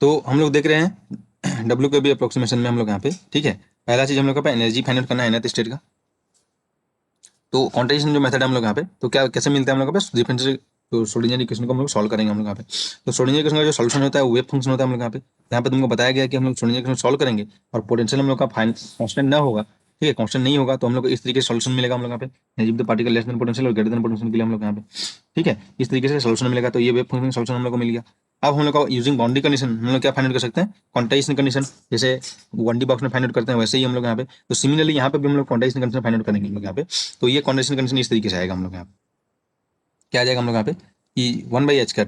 तो हम लोग देख रहे हैं डब्ल्यू के बी अप्रोक्सीमेशन में हम लोग यहाँ पे, ठीक है, पहला चीज हम लोग यहाँ पे एनर्जी फाइंड आउट करना है nth स्टेट का। तो क्वांटाइजेशन जो मेथड है हम लोग यहाँ पे, तो क्या कैसे मिलता है हम लोग यहाँ पे डिफरेंशियल, तो श्रोडिंगर इक्वेशन को हम लोग सॉल्व करेंगे हम लोग यहाँ पे। तो श्रोडिंगर इक्वेशन का जो सॉल्यूशन होता है वो वेव फंक्शन होता है हम लोग यहाँ पे। यहाँ पे तुमको बताया गया कि हम लोग श्रोडिंगर इक्वेशन सॉल्व करेंगे और पोटेंशियल हम लोग का फाइन कांस्टेंट ना होगा, ठीक है, कांस्टेंट नहीं होगा, तो हम लोग को इस तरीके से सॉल्यूशन मिलेगा हम लोग यहाँ पे, energy the particle less than potential और ग्रेटर देन पोटेंशियल के लिए हम लोग यहाँ पे, ठीक है, इस तरीके से सॉल्यूशन मिलेगा। तो ये वेव फंक्शन सॉल्यूशन हम लोग को मिल गया। अब हम लोग का यूजिंग बाउंड्री कंडीशन हम लोग क्या फाइंड आउट कर सकते हैं, क्वांटाइजेशन कंडीशन, जैसे 1D बॉक्स में फाइंड आउट करते हैं वैसे ही हम लोग यहाँ पे। तो सिमिलरली यहाँ पे भी हम लोग क्वांटाइजेशन कंडीशन फाइंड आउट करेंगे हम लोग यहाँ पे। तो ये क्वांटाइजेशन कंडीशन इस तरीके से आएगा हम लोग यहाँ पे, क्या आ जाएगा हम लोग यहाँ पे कि 1/h,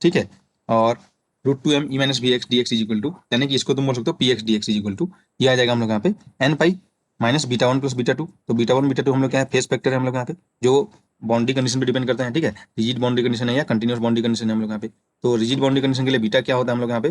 ठीक है, और √2m e minus v x d x is equal to, यानी कि इसको तुम बोल सकते हो p x d x is equal to, ये आ जाएगा हम लोग यहाँ पे n pi minus beta 1 plus beta 2। तो बीटा 1 बीटा 2 हम लोग क्या है, फेस फैक्टर है हम लोग यहाँ पे, जो बाउंड्री कंडीशन पे डिपेंड करते हैं, ठीक है, रिजिड बाउंड्री कंडीशन है या कंटिन्यूस बाउंड्री कंडीशन है हम लोग यहाँ पे। तो रिजिड बाउंड्री कंडीशन के लिए बीटा क्या होता है हम लोग यहाँ पे,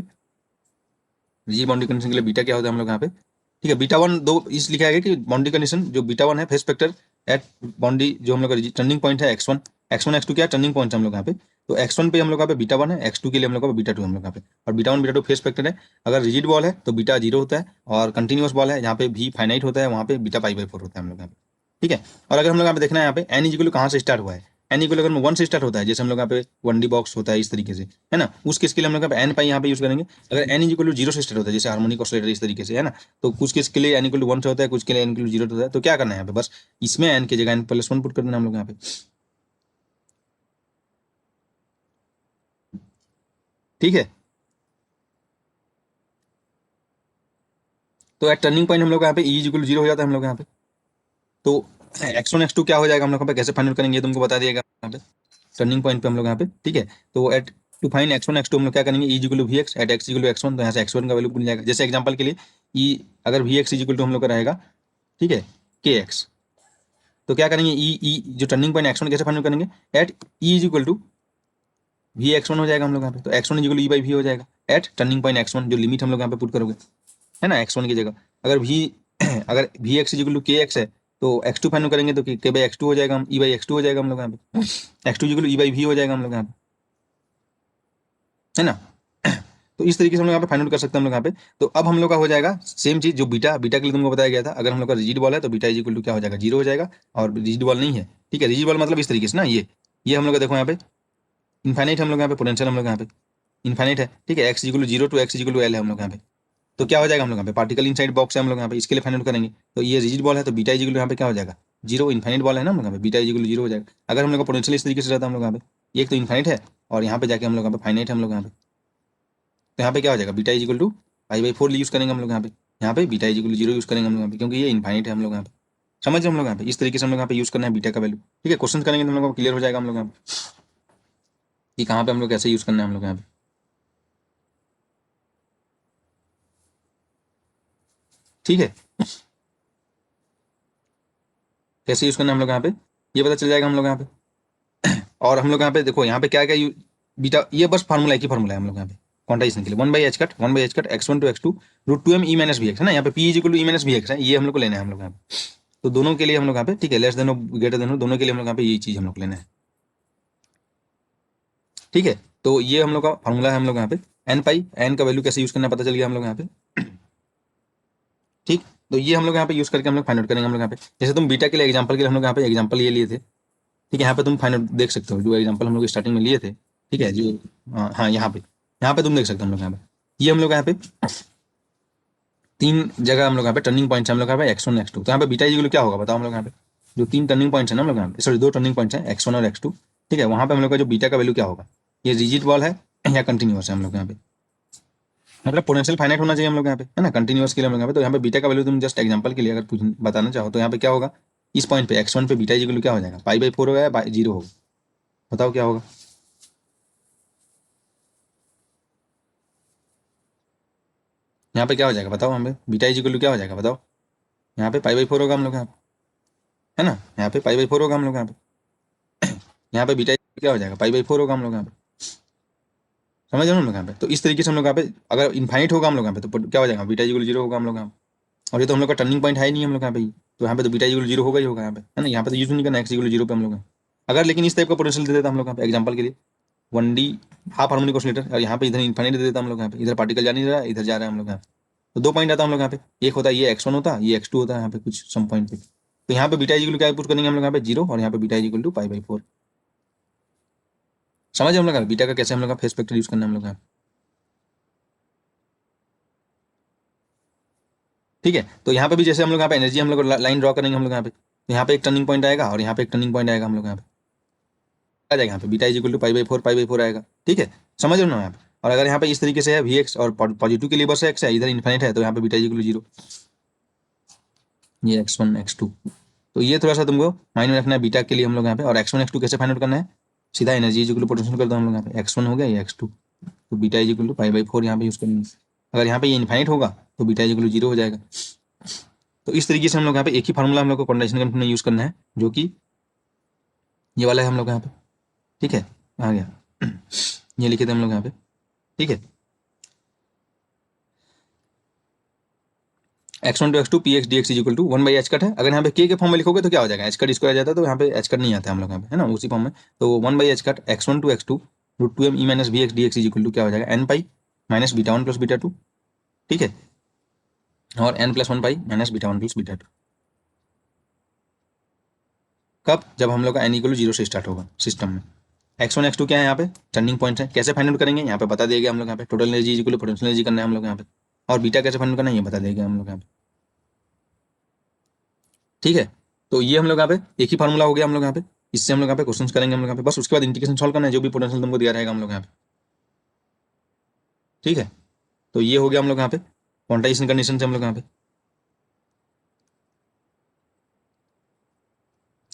रिजिड बाउंड्री कंडीशन के लिए बीटा क्या होता है हम लोग यहाँ पे, ठीक है, बीटा 1 दो इस लिखा गया कि बाउंड्री कंडीशन जो बीटा 1 है फेस फैक्टर एट बाउंड्री, जो हम लोग का टर्निंग पॉइंट है x1, x1 x2 क्या टर्निंग पॉइंट है हम लोग यहाँ पे। तो x1 पे हम लोग यहाँ पे बीटा 1 है, x2 के लिए हम लोग का बीटा 2 हम लोग यहाँ पे, और बीटा 1 बीटा 2 फेस फैक्टर है। अगर रिजिड बॉल है तो बीटा 0 होता है, और कंटिन्यूस बॉल है यहाँ पे भी फाइनाइट होता है, वहाँ पे बीटा π/4 होता है हम लोग यहाँ पे, ठीक है। और अगर हम लोग यहाँ पे देखना है यहाँ पे एन इक्वल कहाँ से स्टार्ट हुआ है, एन इक्वल अगर 1 से स्टार्ट होता है, जैसे हम लोग यहाँ पे 1D बॉक्स होता है इस तरीके से, है ना, उस केस के लिए हम लोग यहाँ पे एन पाई यहाँ पे यूज करेंगे। अगर एन इक्वल 0 से स्टार्ट होता है, जैसे हार्मोनिक ऑसिलेटर इस तरीके से, है ना, तो कुछ केस के लिए एन इक्वल 1 से होता है, कुछ के लिए एन इक्वल 0 होता है। तो क्या करना है यहाँ पे, बस इसमें एन की जगह n+1 पुट कर देना हम लोग यहाँ पे, ठीक है। तो एट टर्निंग पॉइंट हम लोग यहाँ पे ई इक्वल 0 हो जाता है हम लोग यहाँ पे। तो x1 x2 क्या हो जाएगा हम लोग यहाँ पे, कैसे फाइंड आउट करेंगे तुमको बता दिएगा यहाँ पे टर्निंग पॉइंट पे हम लोग यहाँ पे, ठीक है। तो eight to find x1 x2 हम लोग क्या करेंगे, e equal v x at x equal x1, तो यहाँ से x1 का वैल्यू मिल जाएगा। जैसे एग्जांपल के लिए ई अगर वी एक्स इक्वल हम लोग का रहेगा, ठीक है, के एक्स, तो क्या करेंगे ई जो टर्निंग पॉइंट x1 कैसे फाइंड आउट करेंगे, at e equal to v x1 हो जाएगा हम लोग यहाँ पे। तो x1 equal E by we हो जाएगा एट टर्निंग पॉइंट x1, जो लिमिट हम लोग यहाँ पे पुट करोगे, है ना, x1 की जगह। अगर v अगर वी एक्स इक्वल टू के एक्स है, तो x2 फाइंड करेंगे तो के बाई x2 हो जाएगा, हम ई बाई x2 हो जाएगा हम लोग यहाँ पे, x2 equal E by we हो जाएगा हम लोग यहाँ पे, है ना। तो इस तरीके से हम लोग यहाँ पे फाइंड आउट कर सकते हैं हम लोग यहाँ पे। तो अब हम लोग का हो जाएगा सेम चीज जो बीटा बीटा के लिए तुमको बताया गया था। अगर हम लोग का रिजिड बॉल है तो बीटा इज इक्वल टू क्या हो जाएगा, 0 हो जाएगा, और रिजिड बॉल नहीं है, ठीक है, रिजिड बॉल मतलब इस तरीके से ना, ये हम लोग का देखो यहाँ पे इनफाइनाइट हम लोग यहाँ पे पोटेंशियल हम लोग यहाँ पे इनफाइनाइट है, ठीक है, x equal to 0 to x equal to l है हम लोग यहाँ पे। तो क्या हो जाएगा हम लोग यहाँ पे पार्टिकल इनसाइड बॉक्स है हम लोग यहाँ पे, इसके लिए फाइंड आउट करेंगे। तो ये रिजिड बॉल है तो बीटा इज इक्वल टू यहाँ पे क्या हो जाएगा, 0, इनफाइनाइट बॉल है ना हम लोग यहाँ पे, बीटा इज इक्वल टू 0 हो जाएगा। अगर हम लोग का पोटेंशियल इस तरीके से रहता है हम लोग यहाँ पे, एक तो इनफाइनाइट है और यहाँ पे जाके हम लोग यहाँ पे फाइनाइट है हम लोग यहाँ पे, तो यहाँ पे क्या हो जाएगा beta is equal to π/4 use करेंगे हम लोग यहाँ पे beta is equal to 0 use करेंगे हम लोग यहाँ पे, क्योंकि ये इनफाइनाइट है हम लोग यहाँ पे। समझ रहे हम लोग यहाँ पे इस तरीके से हम लोग यहाँ पे यूज करना है बीटा का वैल्यू, ठीक है। क्वेश्चन करेंगे तो हम लोग को क्लियर हो जाएगा हम लोग यहाँ पे कि कहाँ पे हम लोग कैसे यूज करना है हम लोग यहाँ पे, ठीक है, कैसे यूज करना है हम लोग यहाँ पे ये पता चल जाएगा हम लोग यहाँ पे। और हम लोग यहाँ पे देखो यहाँ पे क्या क्या बीटा, ये बस फार्मूला एक ही फार्मूला है हम लोग यहाँ पे क्वांटाइजेशन के लिए, 1/h x1 टू x2 √2m e minus v x, है ना, यहाँ पे p is equal to e minus v x है, ये हम लोग को लेना है हम लोग यहाँ पे। तो दोनों के लिए हम लोग यहाँ पे, ठीक है, लेस देन ग्रेटर देन, दोनों के लिए हम लोग यहाँ पे यही चीज हम लोग लेना है, ठीक है। तो ये हम लोग का फार्मूला है हम लोग यहाँ पे एन पाई, एन का वैल्यू कैसे यूज करना पता चल गया हम लोग यहाँ पे, ठीक। तो ये हम लोग यहाँ पे यूज करके हम लोग फाइंड आउट करेंगे हम लोग यहाँ पे। जैसे तुम बीटा के लिए एग्जांपल के लिए हम लोग यहाँ पे एग्जांपल ये लिए थे, ठीक है, यहाँ पे तुम फाइंड आउट देख सकते हो जो एग्जांपल हम लोग स्टार्टिंग में लिए थे, ठीक है, जो हाँ यहाँ पे तुम देख सकते हो हम लोग यहाँ पे, ये हम लोग यहाँ पे 3 जगह हम लोग यहाँ पे टर्निंग पॉइंट्स है हम लोग यहाँ पे x1 x2। तो यहाँ पे बीटा इक्वल क्या होगा बताओ हम लोग यहाँ पे, जो 3 टर्निंग पॉइंट्स है ना हम लोग यहाँ पे, सॉरी 2 टर्निंग पॉइंट्स है x1 और x2, ठीक है, वहाँ पे हम लोग का जो बीटा का वैल्यू क्या होगा, ये रिजिड बॉल है या कंटिन्यूअस है हम लोग यहाँ पे, मतलब पोटेंशियल फाइनाइट होना चाहिए हम लोग यहाँ पे, है ना, कंटिन्यूअस के लिए हम लोग यहाँ पे। तो यहाँ पे बीटा का वैल्यू तुम जस्ट एग्जांपल के लिए अगर बताना चाहो तो यहाँ पे क्या होगा, इस पॉइंट पे x1 पे बीटा इक्वल क्या हो जाएगा, π/4 होगा या 0 होगा, बताओ क्या होगा। यहाँ पे क्या हो जाएगा बताओ, हमें बीटा इक्वल क्या हो जाएगा बताओ, यहाँ पे π/4 होगा हम लोग यहाँ पे, है ना, यहाँ पे π/4 होगा हम लोग यहाँ पे, यहाँ पे बीटा क्या हो जाएगा π/4 होगा हम लोग यहाँ पे, समझ रहे हो हम लोग यहाँ पे। तो इस तरीके से हम लोग यहाँ पे अगर इनफाइनाइट होगा हम लोग यहाँ पे तो क्या हो जाएगा बीटा इक्वल 0 होगा हम लोग यहाँ पे। और ये तो हम लोग का टर्निंग पॉइंट है ही नहीं हम लोग यहाँ पे, तो यहाँ पे तो बीटा इक्वल 0 होगा ही होगा यहाँ पे, है ना, यहाँ पे तो यूज नहीं करना x इक्वल 0 पे हम लोग, अगर लेकिन इस टाइप का पोटेंशियल दे देता हम लोग यहाँ पे एग्जाम्पल के लिए, 1D हाफ हार्मोनिक ऑसिलेटर, और यहाँ पे इधर इन्फाइनाइट दे देता हम लोग यहाँ पे, इधर पार्टिकल जा नहीं रहा है, इधर जा रहा है हम लोग यहाँ पे। तो 2 पॉइंट आता है हम लोग यहाँ पे, एक होता है ये x1 होता है, ये x2 होता है यहाँ पे कुछ सम पॉइंट पे। तो यहाँ पे बीटा इक्वल क्या पुट करेंगे हम लोग यहाँ पे 0, और यहाँ पे बीटा इक्वल टू π/4। समझ हम लोग बीटा का कैसे हम लोग का फेस फैक्टर यूज करना है हम लोग यहाँ पे। ठीक है, तो यहाँ पे भी जैसे हम लोग यहाँ पे एनर्जी हम लोग लाइन ड्रॉ करेंगे हम लोग यहाँ पे, तो यहाँ पे एक टर्निंग पॉइंट आएगा और यहाँ पे एक टर्निंग पॉइंट आएगा हम लोग यहाँ पे, आ जाएगा यहाँ पे बीटा इज इक्वल टू π/4 आएगा। ठीक है, समझ रहे हो ना यहाँ पे। और अगर यहाँ पे इस तरीके से है Vx और पॉजिटिव के लिए बस x है, इधर इन्फिनिट है, तो यहाँ पे बीटा इज इक्वल टू 0, ये x1 x2। तो ये थोड़ा सा तुमको माइंड में रखना है बीटा के लिए हम लोग यहाँ पे। और x1 x2 कैसे फाइंड आउट करना है, सीधा energy is equal to potential कर दो हम लोग यहाँ पे, x1 हो गया ये x2, तो बीटा इज इक्वल टू π/4 यहाँ पे यूज करेंगे। अगर यहाँ पे ये इन्फाइनाइट होगा तो बीटा इज इक्वल टू 0 हो जाएगा। तो इस तरीके से हम लोग यहाँ पे एक ही फार्मूला हम लोग को कंडीशन कंट्रोल में यूज करना है, जो कि ये वाला है हम लोग यहाँ पे। ठीक है, आ गया ये लिखे थे हम लोग यहाँ पे। ठीक है, x1 टू x2 px dx is equal to 1/h cut है। अगर यहाँ पे k के फॉर्म में लिखोगे तो क्या हो जाएगा, h कट स्क्वायर आ जाता है, तो यहाँ पे h कट नहीं आता है हम लोग यहाँ पे, है ना, उसी फॉर्म में। तो 1/h कट x1 टू x2 √2m e minus vx dx is equal to क्या हो जाएगा, n pi minus beta 1 plus beta 2। ठीक है, और n plus 1 pi minus beta 1 plus beta 2। कब, जब हम लोग का n इक्वल टू 0 से स्टार्ट होगा सिस्टम में। x1 x2 क्या है यहाँ पे, टर्निंग पॉइंट है। कैसे फाइंड आउट करेंगे यहाँ पे बता दिया हम लोग यहाँ पे, total energy is equal to potential energy करना है हम लोग यहाँ पे। और बीटा कैसे फाइंड आउट करना है ये बता देगा हम लोग यहाँ पे। ठीक है, तो ये हम लोग यहाँ पे एक ही फार्मूला हो गया हम लोग यहाँ पे। इससे हम लोग यहाँ पे क्वेश्चंस करेंगे हम लोग यहाँ पे, बस उसके बाद इंटीग्रेशन सॉल्व करना है जो भी पोटेंशियल तुमको दिया रहेगा हम लोग यहाँ पे। ठीक है, तो ये हो गया हम लोग यहाँ पे क्वांटाइजेशन कंडीशन से हम लोग यहाँ पे,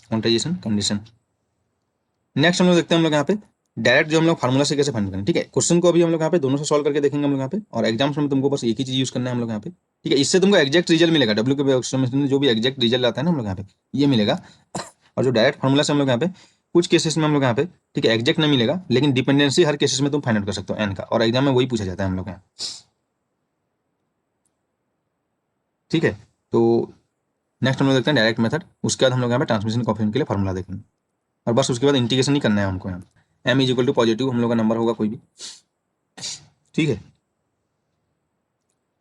क्वांटाइजेशन कंडीशन। नेक्स्ट हम लोग देखते हैं हम लोग यहाँ पे डायरेक्ट जो हम लोग फार्मूला से कैसे फाइंड करें। ठीक है, क्वेश्चन को अभी हम लोग यहाँ पे दोनों से सॉल्व करके देखेंगे हम लोग यहाँ पे, और एग्जाम्स में तुमको बस एक ही चीज यूज करना है हम लोग यहाँ पे। ठीक है, इससे तुमको एग्जैक्ट रिजल्ट मिलेगा, डब्ल्यू के में जो भी एग्जैक्ट रिजल्ट आता है ना हम लोग यहाँ पे ये मिलेगा। और जो डायरेक्ट फार्मूला से हम लोग यहाँ पे कुछ केसेस में हम लोग यहाँ पे, ठीक है, एग्जैक्ट नहीं मिलेगा, लेकिन डिपेंडेंसी हर केसेस में तुम फाइंड आउट कर सकते हो एन का, और एग्जाम में वही पूछा जाता है हम लोग यहाँ। ठीक है, तो नेक्स्ट हम लोग देखते हैं डायरेक्ट मेथड, उसके बाद हम लोग यहाँ पे ट्रांसमिशन कोएफिशिएंट के लिए फार्मूला देखेंगे, और बस उसके बाद इंटीग्रेशन ही करना है हमको यहाँ। M is equal to positive हम लोग का नंबर होगा कोई भी। ठीक है,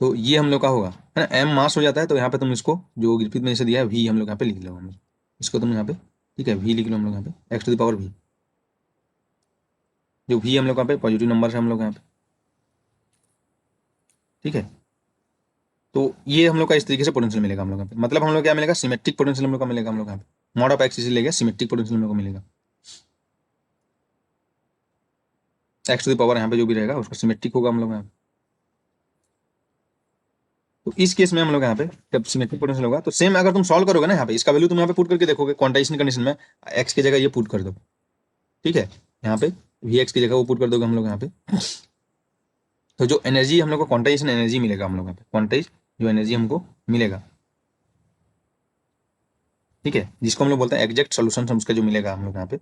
तो ये हम लोग का होगा, है ना, एम मास हो जाता है, तो यहाँ पे तुम इसको जो ग्रिफिथ में जैसे दिया है वी हम लोग यहाँ पे लिख लो, हम लोग इसको तुम यहाँ पे, ठीक है, वी लिख लो हम लोग यहाँ पे x to the power v, जो वी हम लोग यहाँ पे पॉजिटिव नंबर है हम लोग यहाँ पे। ठीक है, तो ये हम लोग का इस तरीके से पोटेंशियल मिलेगा हम लोग यहाँ पे, मतलब हम लोग क्या मिलेगा, सिमेट्रिक पोटेंशियल हम लोग का मिलेगा हम लोग यहाँ पे, मॉड ऑफ एक्स इसे ले गया, सिमेट्रिक पोटेंशियल हम लोग को मिलेगा, एक्स टू द पावर यहाँ पे जो भी रहेगा उसका सिमेट्रिक होगा हम लोग यहाँ पे। तो इस केस में हम लोग यहाँ पे जब सिमेट्रिक पोटेंशियल होगा तो सेम अगर तुम सॉल्व करोगे ना यहाँ पे, इसका वैल्यू तुम यहाँ पे पुट करके देखोगे क्वांटाइजेशन कंडीशन में, एक्स की जगह ये पुट कर दो। ठीक है, यहाँ पे वी एक्स की जगह वो पुट कर दोगे हम लोग यहाँ पे, तो जो एनर्जी हम लोग को क्वांटाइजेशन एनर्जी मिलेगा हम लोग यहाँ पे, क्वांटाइज जो एनर्जी हमको मिलेगा, ठीक है, जिसको हम लोग बोलते हैं एग्जैक्ट सोल्यूशन, उसका जो मिलेगा हम लोग यहाँ पे,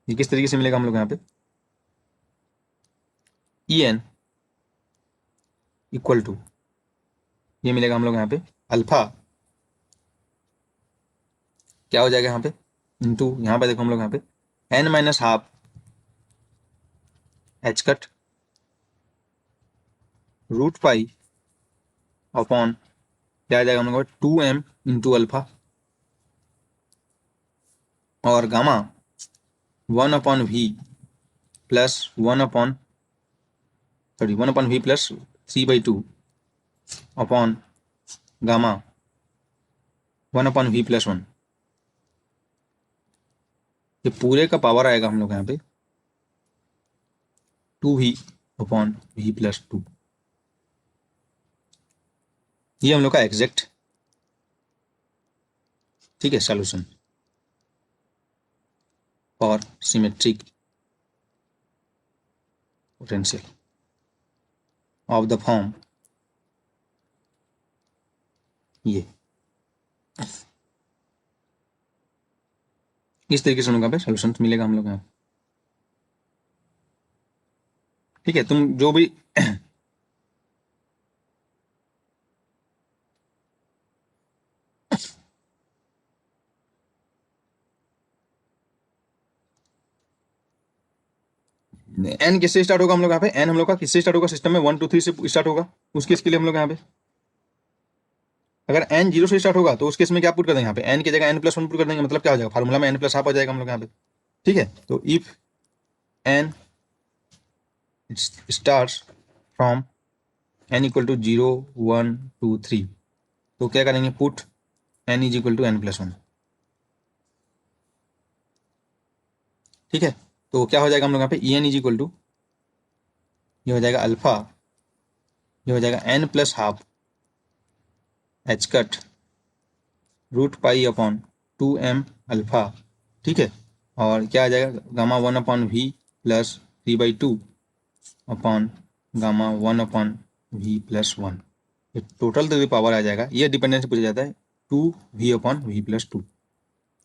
ये किस तरीके से मिलेगा हम लोग यहाँ पे, ई एन इक्वल टू, ये मिलेगा हम लोग यहाँ पे अल्फा, क्या हो जाएगा यहाँ पे, इंटू यहाँ पे देखो हम लोग यहाँ पे n minus half h cut √π upon क्या आ जाएगा हम लोग 2m इंटू अल्फा, और gamma 1/v plus 1/v plus 3/2 upon gamma 1/v plus 1, ये पूरे का पावर आएगा हम लोग यहाँ पे 2v अपॉन v प्लस 2। ये हम लोग का एग्जैक्ट, ठीक है, सॉल्यूशन और symmetric potential of the form ये, इस तरीके से हम लोग पे सोल्यूशन मिलेगा हम लोग यहाँ। ठीक है, तुम जो भी एन किससे स्टार्ट होगा हम लोग यहाँ पे, एन हम लोग का किससे स्टार्ट होगा सिस्टम में 1 2 3 से स्टार्ट होगा, उस केस के लिए हम लोग यहाँ पे अगर एन 0 से स्टार्ट होगा तो उस केस में क्या पुट कर देंगे यहाँ पे, एन की जगह n+1 पुट कर देंगे, मतलब क्या हो जाएगा फार्मूला में n+1 आ जाएगा हम लोग यहाँ पे, ठीक है। तो if n starts from n = 0 1 2 3 तो क्या करेंगे, पुट n = n+1, ठीक है। तो क्या हो जाएगा हम लोग यहाँ पे, en = ये हो जाएगा अल्फा, ये हो जाएगा n+12 h cut √π/2m alpha, ठीक है। और क्या आ जाएगा, gamma 1/v plus 3/2 upon gamma 1/v plus 1, ये टोटल टू द पावर आ जाएगा। ये डिपेंडेंस पूछा जाता है 2v/v प्लस 2,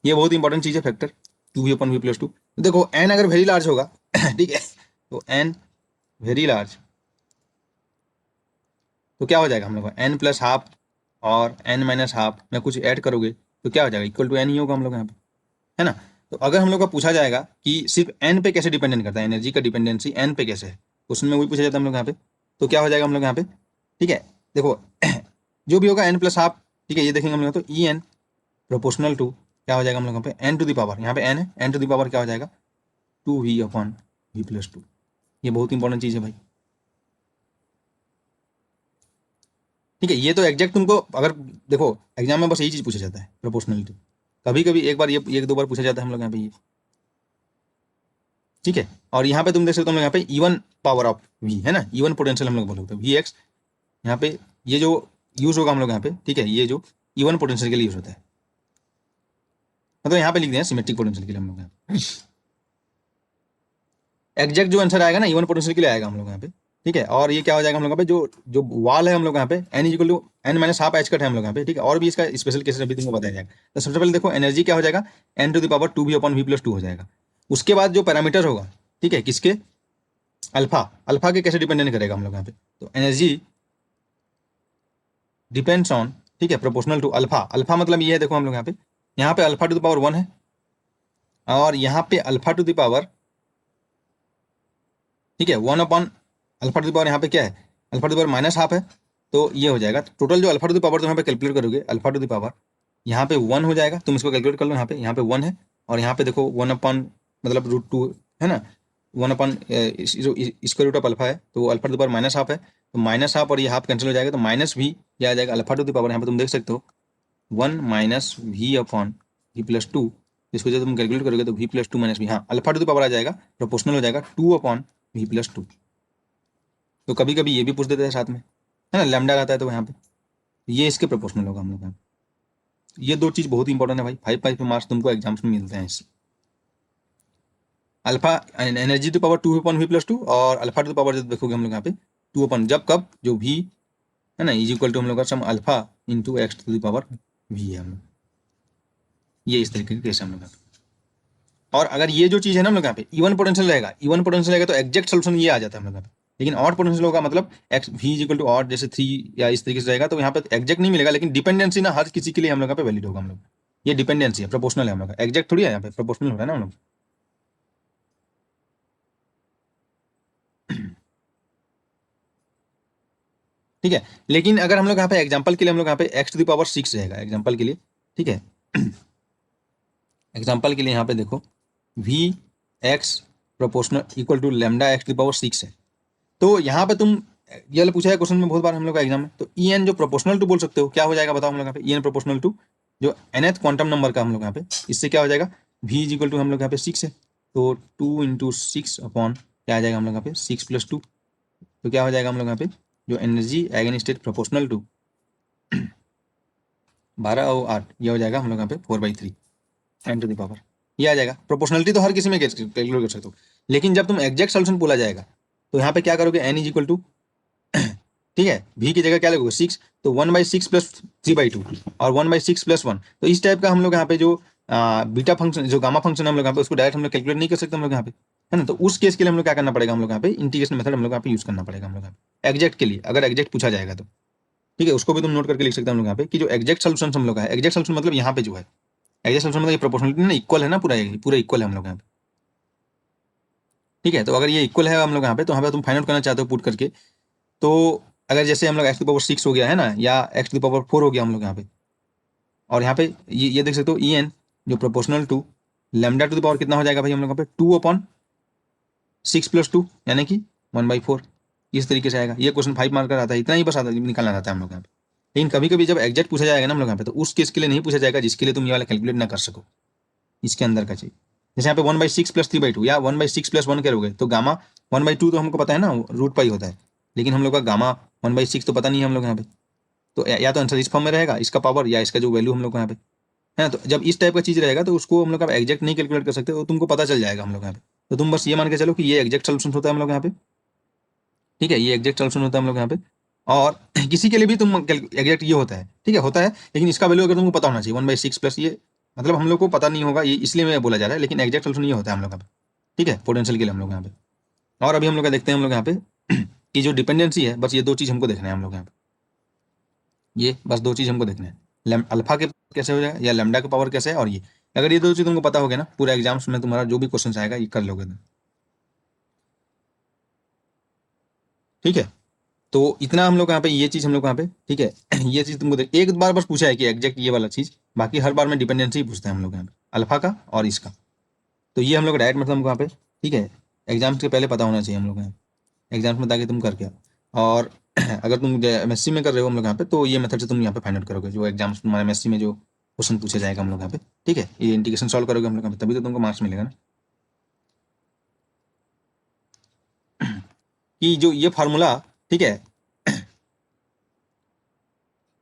ये बहुत इंपॉर्टेंट चीज़ है फैक्टर 2v/v प्लस 2। देखो n अगर वेरी लार्ज होगा ठीक है, तो n वेरी लार्ज तो क्या हो जाएगा हम लोग का n+12 और n-12 में कुछ ऐड करोगे तो क्या हो जाएगा, इक्वल टू n ही होगा हम लोग यहाँ पे, है ना। तो अगर हम लोग का पूछा जाएगा कि सिर्फ n पे कैसे डिपेंडेंट करता है, एनर्जी का डिपेंडेंसी n पे कैसे है, क्वेश्चन में वही पूछा जाता है हम लोग यहाँ पे। तो क्या हो जाएगा हम लोग यहाँ पे, ठीक है। देखो जो भी होगा n+12, ठीक है, ये देखेंगे हम लोग, तो ई एन प्रोपोर्शनल टू क्या हो जाएगा हम लोग यहाँ पे n टू द पावर, यहाँ पे n है, n टू द पावर क्या हो जाएगा 2v/v प्लस 2, ये बहुत इंपॉर्टेंट चीज़ है भाई, ठीक है। ये तो एग्जैक्ट तुमको अगर देखो एग्जाम में बस यही चीज़ पूछा जाता है प्रोपोर्शनलिटी, कभी कभी एक बार ये 1 2 बार पूछा जाता है हम लोग यहाँ पे ये, ठीक है। और यहाँ पे तुम देख सकते हो हम लोग यहाँ पे इवन पावर ऑफ वी है ना, इवन पोटेंशियल हम लोग बोलते हैं वी एक्स, यहाँ पे ये जो यूज होगा हम लोग यहाँ पे, ठीक है, ये जो इवन पोटेंशियल के लिए यूज होता है, मतलब यहाँ पे लिख दिया सिमेट्रिक पोटेंशियल के लिए हम लोग यहाँ एग्जैक्ट जो आंसर आएगा ना इवन पोटेंशियल के लिए आएगा हम लोग यहाँ पे, ठीक है। और ये क्या हो जाएगा हम लोग यहाँ पे, जो जो वाल है हम लोग यहाँ पे n = n-12 h कट है हम लोग यहाँ पे, ठीक है। और भी इसका स्पेशल केसेस अभी तुमको बताया जाएगा। तो सबसे पहले देखो एनर्जी क्या हो जाएगा n to the power 2v/v plus 2 हो जाएगा। उसके बाद जो पैरामीटर होगा, ठीक है, किसके, अल्फा, अल्फा के कैसे डिपेंडेंट करेगा हम लोग यहाँ पे, तो एनर्जी डिपेंड्स ऑन, ठीक है, प्रोपोर्शनल टू अल्फा, अल्फा मतलब ये है, देखो हम लोग यहाँ पे अल्फा टू द पावर 1 है और यहाँ पे अल्फा टू द पावर, ठीक है, 1/, अल्फा टू द पावर यहाँ पे क्या है, अल्फा टू द पावर -12 है, तो ये हो जाएगा टोटल जो अल्फा टू द पावर, तो यहाँ पे कैलकुलेट करोगे अल्फा टू द पावर यहाँ पे 1 हो जाएगा, तुम इसको कैलकुलेट कर लो, यहाँ पे 1 है और यहाँ पे देखो 1/, मतलब √2 है ना, 1/, जो स्क्वायर रूट ऑफ अल्फा है, तो अल्फा टू द पावर -12 है, तो -12 और ये हाफ कैंसिल हो जाएगा, तो माइनस भी ये आ जाएगा अल्फा टू द पावर, यहाँ पे तुम देख सकते हो 1 - v/v प्लस 2, इसको जब तुम कैलकुलेट करोगे तो v प्लस 2 - v, हाँ अल्फा टू द पावर आ जाएगा, प्रोपोर्शनल हो जाएगा 2/v प्लस 2। तो कभी कभी ये भी पूछ देते हैं साथ में, है ना, लैम्डा रहता है तो यहाँ पे ये इसके प्रोपोर्शनल होगा हम लोग यहाँ पे। ये दो चीज़ बहुत इंपॉर्टेंट है भाई, 5 मार्क्स तुमको एग्जाम्स में मिलते हैं इससे। Alpha energy to power 2/v plus 2 और अल्फा टू पावर जब देखोगे हम लोग यहाँ पे 2/, जब कब जो v है ना इज इक्वल टू हम लोग का sum alpha into x to the power v है हम लोग, ये इस तरीके के केस हम लोग। और अगर ये जो चीज़ है ना हम लोग यहाँ पे इवन पोटेंशियल रहेगा, इवन पोटेंशियल रहेगा तो एग्जैक्ट सोल्यूशन ये आ जाता है हम लोग यहाँ पे, लेकिन ऑड पोटेंशियल होगा मतलब x v is equal to odd, जैसे 3 या इस तरीके से रहेगा, तो यहाँ पे एग्जैक्ट नहीं मिलेगा, लेकिन डिपेंडेंसी ना हर किसी के लिए हम लोग यहाँ पे वैलिड होगा हम लोग, ये डिपेंडेंसी है, प्रोपोर्शनल है हम लोग, एग्जैक्ट थोड़ी है, यहाँ पे प्रोपोर्शनल हो रहा है ना हम लोग। ठीक है, लेकिन अगर हम लोग यहाँ पे एग्जाम्पल के लिए हम लोग यहाँ पे x टू द पावर 6 रहेगा एग्जाम्पल के लिए, ठीक है। एग्जाम्पल के लिए यहाँ पे देखो v x proportional equal to lambda x to the power 6 है, तो यहाँ पे तुम ये वाला पूछा है क्वेश्चन में बहुत बार हम लोग का एग्जाम में, तो ई एन जो प्रोपोर्शनल टू बोल सकते हो, क्या हो जाएगा बताओ हम लोग यहाँ पे, ई एन प्रोपोर्शनल टू जो nth क्वांटम नंबर का हम लोग यहाँ पे, इससे क्या हो जाएगा v इज इक्वल टू हम लोग यहाँ पे 6 है, तो 2 × 6 अपॉन क्या आ जाएगा हम लोग यहाँ पे 6 + 2, तो क्या हो जाएगा हम लोग यहाँ पे जो एनर्जी एगन स्टेट प्रोपोर्शनल टू 12 और 8, ये हो जाएगा हम लोग यहाँ पे 4/3 10 टू द पावर, ये आ जाएगा। प्रोपोर्शनलिटी तो हर किसी में कैलकुलेट कर सकते हो, लेकिन जब तुम एग्जैक्ट सोल्यूशन बोला जाएगा तो यहाँ पे क्या करोगे n इज इक्वल टू, ठीक है, v की जगह क्या लगोगे 6, तो 1/6 प्लस 3/2 और 1/6 + 1, तो इस टाइप का हम लोग यहाँ पे जो बीटा फंक्शन जो गामा फंक्शन हम लोग यहाँ पे उसको डायरेक्ट हम लोग कैलकुलेट नहीं कर सकते हम लोग यहाँ पे, है ना। तो उस केस के लिए हम लोग क्या करना पड़ेगा, हम लोग यहाँ पे इंटीग्रेशन मेथड हम लोग यहाँ पे यूज करना पड़ेगा हम लोग यहाँ पे एग्जैक्ट के लिए, अगर एग्जैक्ट पूछा जाएगा तो, ठीक है, उसको भी तुम नोट करके लिख सकते हैं हम लोग यहाँ पे कि जो एग्जैक्ट सोल्यूशन हम लोग का है, एग्जैक्ट सोल्यूशन मतलब यहाँ पे जो है एग्जैक्ट सोल्यूशन मतलब ये प्रोपोर्शनलिटी ना इक्वल है ना, पूरा पूरा इक्वल है हम लोग यहाँ पे, ठीक है। तो अगर ये इक्वल है हम लोग यहाँ पे, तो यहाँ पे तुम फाइंड आउट करना चाहते हो पुट करके, तो अगर जैसे हम लोग x टू पावर 6 हो गया है ना, या x टू पावर 4 हो गया हम लोग यहाँ पे, और यहाँ पे ये देख सकते हो ई एन जो proportional to lambda to the power कितना हो जाएगा भाई हम लोग यहाँ पे 2/6 + 2 यानी कि 1/4। इस तरीके से आएगा। ये क्वेश्चन 5 मार्क का आता है, इतना ही बस आता निकालना रहता है हम लोग यहाँ पे। लेकिन कभी कभी जब एग्जैक्ट पूछा जाएगा ना हम लोग यहाँ पे, तो उस केस के लिए नहीं पूछा जाएगा जिसके लिए तुम ये वाला कैलकुलेट ना कर सको, इसके अंदर का चाहिए। जैसे यहाँ पे 1/6 + 3/2 या 1/6 + 1 करोगे तो गामा 1/2 तो हमको पता है ना, √π होता है, लेकिन हम लोग का गामा 1/6 तो पता नहीं है हम लोग यहाँ पे। तो या तो आंसर इस फॉर्म में रहेगा, इसका पावर या इसका जो वैल्यू हम लोग यहाँ पे है ना। तो जब इस टाइप का चीज रहेगा तो उसको हम लोग एग्जैक्ट नहीं कैलकुलेट कर सकते, तो तुमको पता चल जाएगा हम लोग यहाँ पे। तो तुम बस ये मान के चलो कि ये एग्जैक्ट सोल्यूशन होता है हम लोग यहाँ पे, ठीक है, ये एग्जैक्ट सोल्यूशन होता है हम लोग यहाँ पे। और किसी के लिए भी तुम एग्जैक्ट ये होता है, ठीक है, होता है, लेकिन इसका वैल्यू अगर तुमको पता होना चाहिए 1/6 प्लस ये, मतलब हम लोग को पता नहीं होगा ये, इसलिए मैं बोला जा रहा है, लेकिन एग्जैक्ट सोल्यूशन ये होता है हम लोग यहाँ पे, ठीक है, पोटेंशियल के लिए हम लोग यहाँ पे। और अभी हम लोग देखते हैं हम लोग यहाँ पे कि जो डिपेंडेंसी है, बस ये दो चीज हमको देखना है हम लोग यहाँ पे, ये बस दो चीज हमको देखना है, अल्फा के कैसे हो जाएगा या लेमडा के पावर कैसे है, और ये अगर ये दो चीज तुमको पता हो गया ना, पूरा एग्जाम्स में तुम्हारा जो भी क्वेश्चन आएगा ये कर लोगे, ठीक है। तो इतना हम लोग यहाँ पे ये चीज हम लोग यहाँ पे, ठीक है ये चीज तुमको देख एक बार बस पूछा है कि एग्जैक्ट ये वाला चीज, बाकी हर बार में डिपेंडेंसी ही पूछते हैं हम लोग यहाँ पे अल्फा का और इसका। तो ये हम लोग डायरेक्ट मतलब हमको यहाँ पे, ठीक है, एग्जाम्स के पहले पता होना चाहिए हम लोग यहाँ एग्जाम्स में, ताकि तुम करके आओ। और अगर तुम एमएससी में कर रहे हो हम लोग यहाँ पे, तो ये मेथड से तुम यहाँ पे फाइंड आउट करोगे जो एग्जाम्स तुम्हारे एमएससी में जो क्वेश्चन पूछा जाएगा हम लोग यहाँ पे, ठीक है, ये इंटीग्रेशन सॉल्व करोगे हम लोग यहाँ पे, तभी तो तुमको मार्क्स मिलेगा ना। कि जो ये फार्मूला, ठीक है,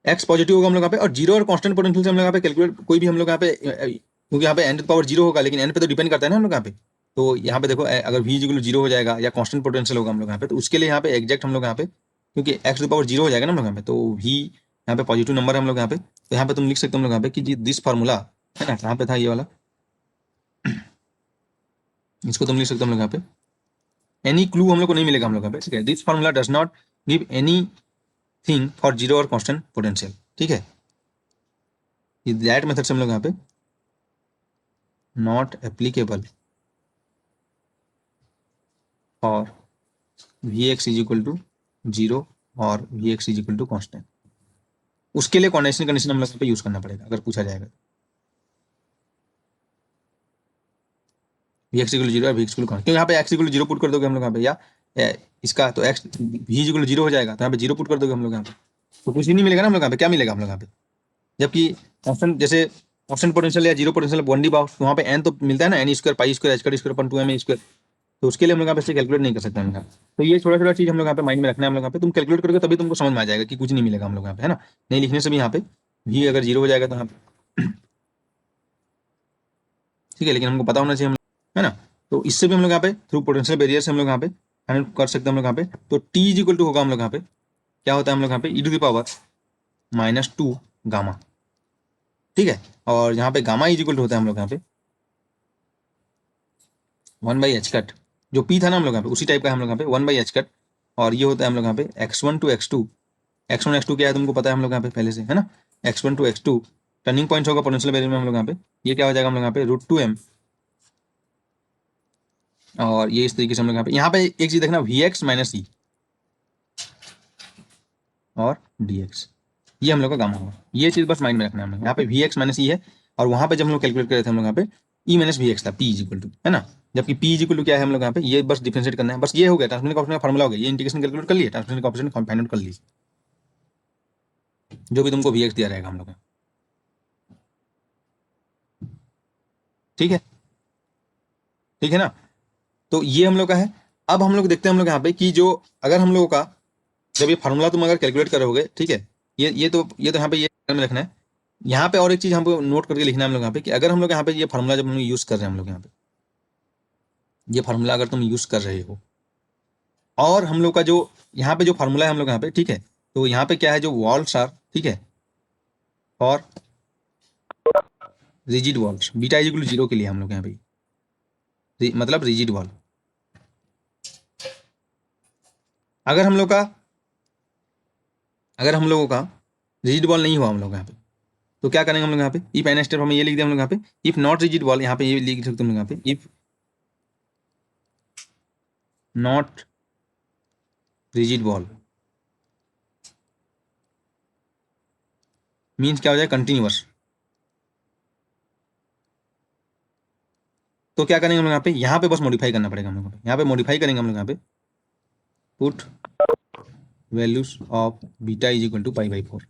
एक्स पॉजिटिव होगा हम लोग यहाँ पे, और जीरो और कांस्टेंट पोटेंशियल से हम लोग यहाँ पे कैलकुलेट कोई भी हम लोग यहाँ पे, क्योंकि यहाँ पे एन टू पावर जीरो होगा, लेकिन एन पे तो डिपेंड करता है ना हम लोग यहाँ पे। तो यहाँ पे देखो अगर वी इक्वल जीरो हो जाएगा या कांस्टेंट पोटेंशियल होगा हम लोग यहाँ पे, तो उसके लिए यहाँ पे एग्जैक्ट हम लोग यहाँ पे, क्योंकि एक्स टू पावर जीरो हो जाएगा ना हम लोग यहाँ पे, तो वी यहाँ पे पॉजिटिव नंबर है हम लोग यहाँ पे, तो यहाँ पे तुम लिख सकते हो हम लोग यहाँ पे कि दिस फार्मूला है ना, कहाँ पे था ये वाला, इसको तुम लिख सकते हो हम लोग यहाँ पे, एनी क्लू हम लोग को नहीं मिलेगा हम लोग यहाँ पे, ठीक है, this formula does not give anything for zero और कांस्टेंट पोटेंशियल, ठीक है, दैट मेथड से हम लोग यहाँ पे not applicable for v x is equal to zero और v x is equal to constant, उसके लिए कॉन्डिशनल कंडीशन हम लोग पे यूज करना पड़ेगा अगर पूछा जाएगा। वी एक्स इक्वल जीरो और वी एक्स इक्वल कॉन्स्टेंट, क्योंकि यहाँ पे एक्स इक्वल जीरो पुट कर दोगे हम लोग यहाँ पे, या इसका तो एक्स वी इक्वल जीरो हो जाएगा, तो यहाँ पे जीरो पुट कर दोगे हम लोग यहाँ पे, तो कुछ ही नहीं मिलेगा ना हम लोग यहाँ पे, क्या मिलेगा हम लोग यहाँ पे, जबकि कॉन्स्टेंट जैसे कॉन्स्टेंट पोटेंशियल या zero potential one d bound, तो वहाँ पे एन तो मिलता है ना, n square pi square h square upon 2m square, तो उसके लिए हम लोग यहाँ पे कैलकुलेट नहीं कर सकते हम यहाँ। तो ये छोटा छोटा चीज हम लोग यहाँ पे माइंड में रखना है हम लोग यहाँ पे, तुम कैलकुलेट करोगे तभी तुमको समझ में आ जाएगा कि कुछ नहीं मिलेगा हम लोग यहाँ पे, है ना, नहीं लिखने से भी यहाँ पे भी अगर जीरो हो जाएगा तो यहाँ पे, ठीक है, लेकिन हमको पता होना चाहिए हम, है ना। तो इससे भी हम लोग यहाँ पे थ्रू पोटेंशियल बैरियर से हम लोग यहाँ पे फाइंड कर सकते हैं हम लोग यहाँ पे। तो टी इज इक्वल टू होगा हम लोग यहाँ पे, क्या होता है हम लोग यहाँ पे ई टू द पावर -2 गामा, ठीक है, और यहाँ पे गामा इज इक्वल टू होता है हम लोग यहाँ पे 1/h कट, जो पी था ना हम लोग यहाँ पे उसी टाइप का हम लोग यहाँ पे 1/h कट, और ये होता है हम लोग यहाँ पे x1 to x2, x1 x2 क्या है तुमको पता है हम लोग यहाँ पे पहले से, है ना, x1 to x2 turning points होगा पोटेंशियल बैरियर में हम लोग यहाँ पे, ये क्या हो जाएगा हम लोग यहाँ पे √2m, और ये इस तरीके से हम लोग यहाँ पे एक चीज देखना vx - e और dx, ये हम लोग का गामा होगा, ये चीज बस माइंड में रखना है हमें, यहाँ पे vx - e है, और वहां पे जब हम लोग कैलकुलेट कर रहे थे हम लोग यहाँ पे e - vx था, p इज इक्वल टू, है ना, जबकि p इज इक्वल टू क्या है हम लोग यहाँ पे, ये बस डिफरेंशिएट करना है, बस ये हो गया ट्रांसमिशन का फार्मूला हो गया, ये इंटीग्रेशन कैलकुलेट कर लिए, ट्रांसमिशन का ऑपरेशन फाइंड आउट कर लीजिए, जो भी तुमको vx दिया रहेगा हम लोग का, ठीक है, ठीक है ना। तो ये हम लोग का है। अब हम लोग देखते हैं हम लोग यहाँ पे कि जो अगर हम लोगों का जब ये फार्मूला तुम अगर कैलकुलेट करोगे, ठीक है, ये तो यहाँ पे ये में रखना है। यहाँ पे और एक चीज हमको नोट करके लिखना है हम लोग यहाँ पे कि अगर हम लोग यहाँ पे ये फार्मूला जब हम लोग यूज कर रहे हैं हम लोग यहाँ पे, ये फार्मूला अगर तुम यूज कर रहे हो, और हम लोग का जो यहाँ पे जो फार्मूला है हम लोग यहाँ पे, ठीक है, तो यहाँ पे क्या है जो वॉल्स आर, ठीक है, और rigid walls beta is equal to 0 के लिए हम लोग यहाँ पे मतलब रिजिड वॉल, अगर हम लोग का अगर हम लोगों का रिजिड वॉल नहीं हुआ हम लोग यहाँ पे, तो क्या करेंगे हम लोग यहाँ पे, इफ एन स्टेप हमें ये लिख दिया हम लोग यहाँ पे, इफ नॉट रिजिड वॉल, यहाँ पे ये लिख सकते हम लोग यहाँ पे, if not rigid ball means क्या हो जाएगा, कंटिन्यूअस। तो क्या करेंगे हम लोग यहाँ पे बस मॉडिफाई करना पड़ेगा हम लोग को। यहाँ पे मॉडिफाई करेंगे हम लोग यहाँ पे, put values of beta is equal to π/4।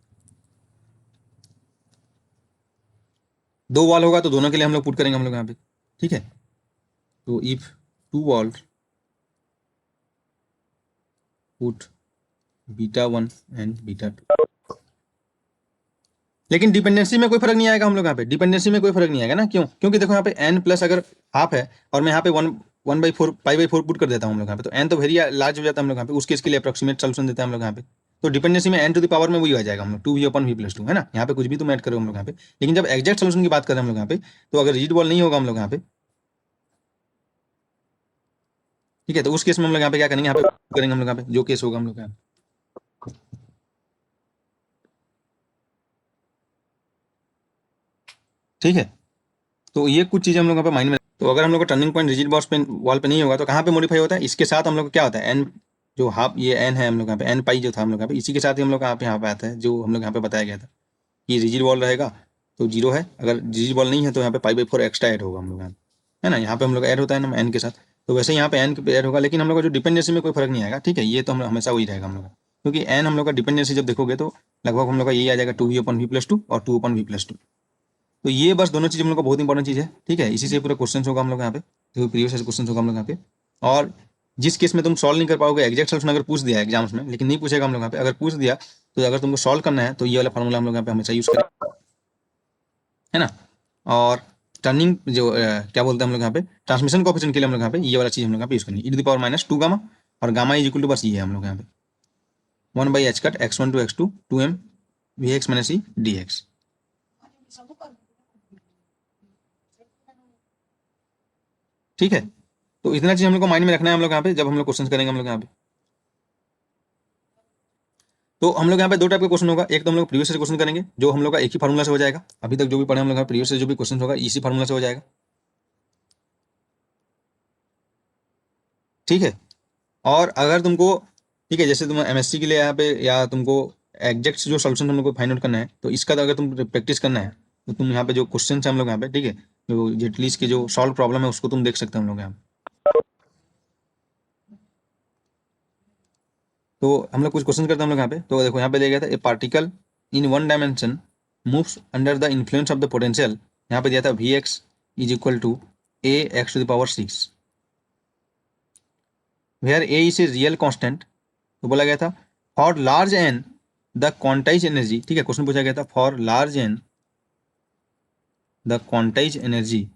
दो वॉल होगा तो दोनों के लिए हम लोग पुट करेंगे हम लोग यहाँ पे, ठीक है। तो if two wall put β1 and β2, लेकिन डिपेंडेंसी में कोई फर्क नहीं आएगा हम लोग यहाँ पे, डिपेंडेंसी में कोई फर्क नहीं आएगा ना, क्यों? क्योंकि देखो यहाँ पे n प्लस अगर हाफ है और मैं यहाँ पे 1/4 π/4 पुट कर देता हूँ हम लोग यहाँ पे, तो n तो वेरी लार्ज हो जाता है हम लोग यहाँ पे, उसके इसके लिए अप्रोक्सीमेट सोल्यूशन देते हैं हम लोग यहाँ पे। तो डिपेंडेंसी में n टू द पावर में वही आ जाएगा हम लोग 2v/v+2, है ना। यहाँ पे कुछ भी तुम ऐड करो हम लोग यहाँ पे, लेकिन जब एग्जैक्ट सोल्यूशन की बात करें हम लोग यहाँ पे, तो अगर रिजिड बॉल नहीं होगा हम लोग यहाँ पे, ठीक है, तो उस केस में हम लोग यहाँ पे क्या करेंगे, यहाँ पे करेंगे हम लोग यहाँ पे जो केस होगा हम लोग यहाँ पे, ठीक है। तो ये कुछ चीजें हम लोग यहाँ पे माइंड में। तो अगर हम लोग का टर्निंग पॉइंट रिजिड बॉक्स पे वॉल पे नहीं होगा तो कहाँ पे मॉडिफाई होता है, इसके साथ हम लोग को क्या होता है, एन जो हाफ ये एन है हम लोग यहाँ पे, एन पाई जो था हम लोग यहाँ पे, इसी के साथ ही हम लोग यहाँ पे आता है, जो हम लोग यहाँ पे बताया गया था कि रिजिड बॉल रहेगा तो 0 है, अगर रिजिड बॉल नहीं है तो यहाँ पे π/4 एक्स्ट्रा ऐड होगा हम लोग यहाँ पे, है ना। यहाँ पे हम लोग ऐड होता है ना एन के साथ, तो वैसे यहाँ पे एन पे ऐड होगा, लेकिन हम लोग का जो डिपेंडेंसी में कोई फर्क नहीं आएगा, ठीक है। ये तो हम हमेशा वही रहेगा हम लोग का, क्योंकि एन हम लोग का डिपेंडेंसी जब देखोगे तो लगभग हम लोग का यही आ जाएगा 2v/v+2 और 2/v+2। तो ये बस दोनों चीज़ हम लोग का बहुत इंपॉर्टेंट चीज़ है, ठीक है। इसी से पूरा क्वेश्चन होगा हम लोग यहाँ पे, तो प्रीवियस क्वेश्चन होगा हम लोग यहाँ पे। और जिस केस में तुम सॉल्व नहीं कर पाओगे, एग्जैक्ट सोल्यूशन अगर पूछ दिया एग्जाम्स में, लेकिन नहीं पूछेगा हम लोग यहाँ पे, अगर पूछ दिया तो अगर तुमको सॉल्व करना है तो ये वाला फॉर्मूला हम लोग यहाँ पे हमेशा यूज़ करें, है ना। और टर्निंग जो क्या बोलते हैं हम लोग यहाँ पे, ट्रांसमिशन कोएफिशिएंट के लिए हम लोग यहाँ पे ये वाला चीज़ हम लोग यहाँ पे यूज़ करेंगे, e⁻² गामा, और गामा इज इक्वल टू बस ये है हम लोग यहाँ पे 1/h cut x1 to x2 2m vx - c dx, ठीक है। तो इतना चीज हम लोग को माइंड में रखना है हम लोग यहाँ पे जब हम लोग क्वेश्चन करेंगे हम लोग यहाँ पे। तो हम लोग यहाँ पे दो टाइप का क्वेश्चन होगा, एक तो हम लोग प्रीवियस से क्वेश्चन करेंगे जो हम लोग का एक ही फार्मूला से हो जाएगा, अभी तक जो भी पढ़े हम लोग प्रीवियस से जो भी क्वेश्चन होगा इसी फार्मूला से हो जाएगा, ठीक है। और अगर तुमको, ठीक है, जैसे तुम एमएससी के लिए यहाँ पे या तुमको एग्जैक्ट जो सोल्यूशन हम लोग को फाइंड आउट करना है, तो इसका तो अगर तुम प्रैक्टिस करना है तो तुम यहाँ पे जो क्वेश्चन है हम लोग यहाँ पे, ठीक है, जो जेटलीज के जो सॉल्व प्रॉब्लम है उसको तुम देख सकते हो हम लोग यहाँ पे। तो हम लोग कुछ क्वेश्चन करते हैं हम लोग यहाँ पे। तो देखो यहाँ पे दिया गया था a particle in one dimension moves under the influence of the potential, यहाँ पे दिया था Vx is equal to ax⁶, where a is a real constant. तो बोला गया था for large N the quantize energy, ठीक है, क्वेश्चन पूछा गया था for large N the quantize energy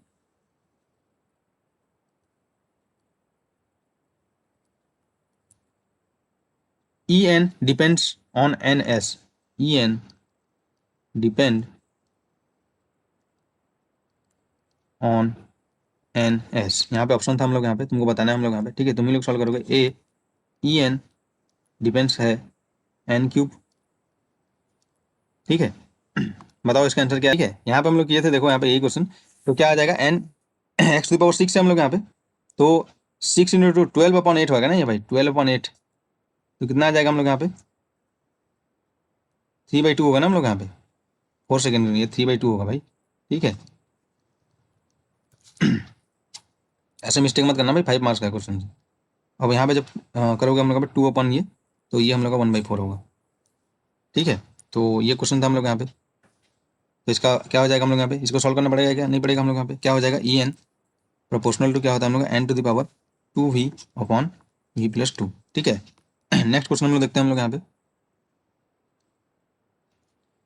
En depends on ns, En depend on ns। यहाँ पे ऑप्शन था हम लोग यहाँ पे, तुमको बताना है हम लोग यहाँ पे, ठीक है। तुम ही लोग सॉल्व करोगे। ए En डिपेंड्स है n³, ठीक है। बताओ इसका आंसर क्या है, ठीक है। यहाँ पे हम लोग किए थे, देखो यहाँ पे यही क्वेश्चन, तो क्या आ जाएगा n x⁶ है हम लोग यहाँ पे, तो 6 × 12/8 होगा ना ये भाई, 12/8, तो कितना आ जाएगा हम लोग यहाँ पे 3/2 होगा ना हम लोग यहाँ पे, 4 सेकेंड, ये 3/2 होगा भाई, ठीक है। ऐसे मिस्टेक मत करना भाई, 5 मार्क्स का क्वेश्चन। अब यहाँ पे जब करोगे हम लोग 2 ये, तो ये हम लोग का 1/4 होगा, ठीक है। तो ये क्वेश्चन था हम लोग यहाँ पे। तो इसका क्या हो जाएगा हम लोग यहाँ पे, इसको सॉल्व करना पड़ेगा क्या, नहीं पड़ेगा हम लोग यहाँ पे, क्या हो जाएगा En प्रोपोर्शनल टू क्या होता है हम लोग n⁻²v/v+2, ठीक है। नेक्स्ट क्वेश्चन हम लोग देखते हैं हम लोग यहाँ पे।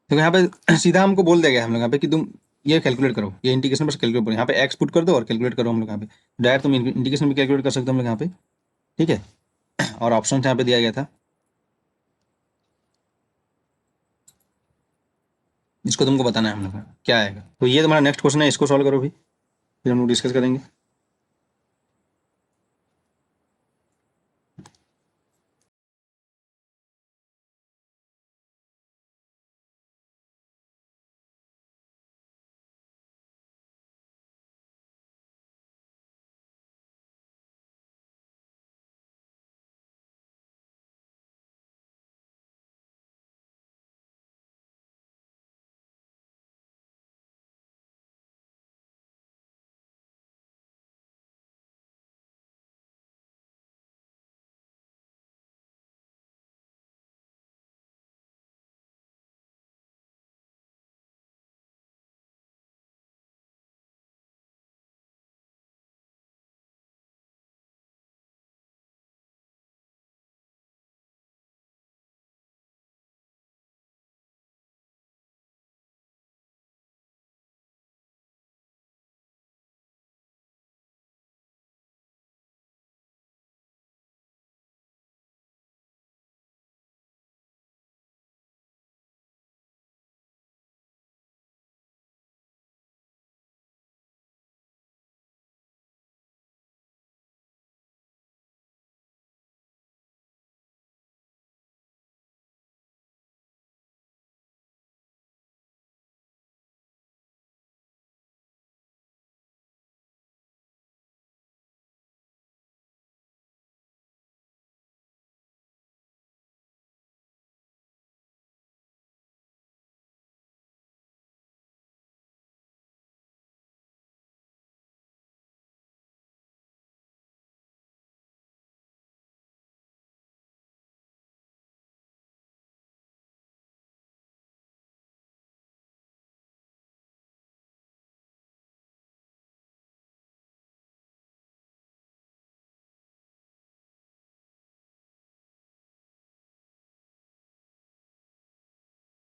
देखो यहाँ पे सीधा हमको बोल दिया गया हम लोग यहाँ पे कि तुम ये कैलकुलेट करो, ये इंटीग्रेशन बस कैलकुलेट करो, यहाँ पे एक्स पुट कर दो और कैलकुलेट करो हम लोग यहाँ पे, डायरेक्ट तुम इंटीग्रेशन भी कैलकुलेट कर सकते हो हम लोग यहाँ पे, ठीक है। और ऑप्शन यहाँ पे दिया गया था, इसको तुमको बताना है हम लोग का क्या आएगा। तो ये तुम्हारा नेक्स्ट क्वेश्चन है, इसको सॉल्व करो भी, फिर हम लोग डिस्कस करेंगे।